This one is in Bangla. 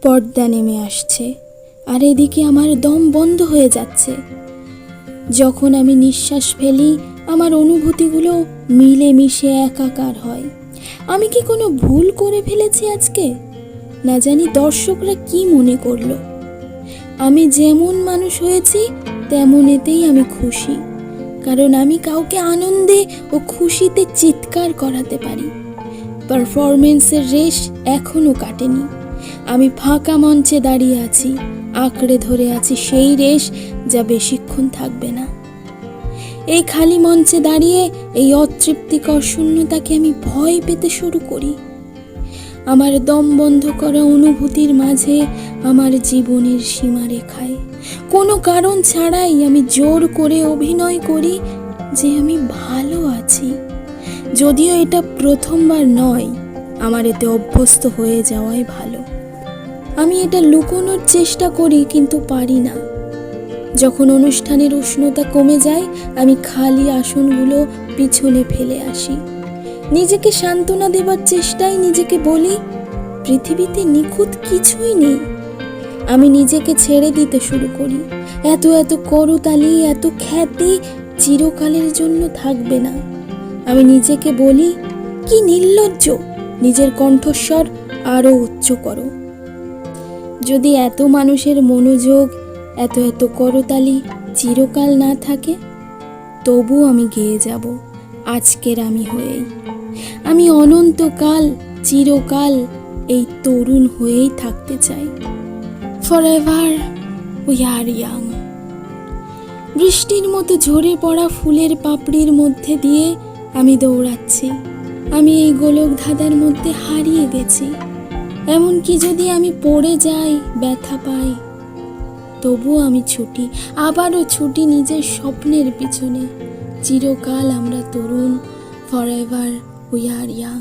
পর্দা নেমে আসছে, আর এদিকে আমার দম বন্ধ হয়ে যাচ্ছে। যখন আমি নিঃশ্বাস ফেলি, আমার অনুভূতিগুলো মিলেমিশে একাকার হয়। আমি কি কোনো ভুল করে ফেলেছি আজকে? না জানি দর্শকরা কি মনে করলো। আমি যেমন মানুষ হয়েছি তেমন এতেই আমি খুশি, কারণ আমি কাউকে আনন্দে ও খুশিতে চিৎকার করাতে পারি। পারফরমেন্সের রেশ এখনো কাটেনি। আমি ফাঁকা মঞ্চে দাঁড়িয়ে আছি, আঁকড়ে ধরে আছি সেই রেশ যা বেশিক্ষণ থাকবে না। এই খালি মঞ্চে দাঁড়িয়ে এই অতৃপ্তিকর শূন্যতাকে আমি ভয় পেতে শুরু করি। আমার দম বন্ধ করা অনুভূতির মাঝে আমার জীবনের সীমারেখায় কোনো কারণ ছাড়াই আমি জোর করে অভিনয় করি যে আমি ভালো আছি। যদিও এটা প্রথমবার নয়, আমার এতে অভ্যস্ত হয়ে যাওয়াই ভালো। আমি এটা লুকোনোর চেষ্টা করি, কিন্তু পারি না। যখন অনুষ্ঠানের উষ্ণতা কমে যায়, আমি খালি আসনগুলো পিছনে ফেলে আসি। নিজেকে সান্ত্বনা দেবার চেষ্টায় নিজেকে বলি, পৃথিবীতে নিখুঁত কিছুই নেই। আমি নিজেকে ছেড়ে দিতে শুরু করি। এত এত করতালি, এত খ্যাতি চিরকালের জন্য থাকবে না। আমি নিজেকে বলি, কি নির্লজ্জ, নিজের কণ্ঠস্বর আরো উচ্চ করো। যদি এত মানুষের মনোযোগ, এত এত করতালি চিরকাল না থাকে, তবু আমি গেয়ে যাব আজকের আমি হয়েই। আমি অনন্তকাল, চিরকাল এই তরুণ হয়েই থাকতে চাই। Forever we are young. বৃষ্টির মতো ঝরে পড়া ফুলের পাপড়ির মধ্যে দিয়ে আমি দৌড়াচ্ছি। আমি এই গোলক ধাঁধার মধ্যে হারিয়ে গেছি। এমনকি যদি আমি পড়ে যাই, ব্যথা পাই, তবুও আমি ছুটি, আবারও ছুটি নিজের স্বপ্নের পিছনে। চিরকাল আমরা তরুণ, ফরএভার উই আর ইয়াং।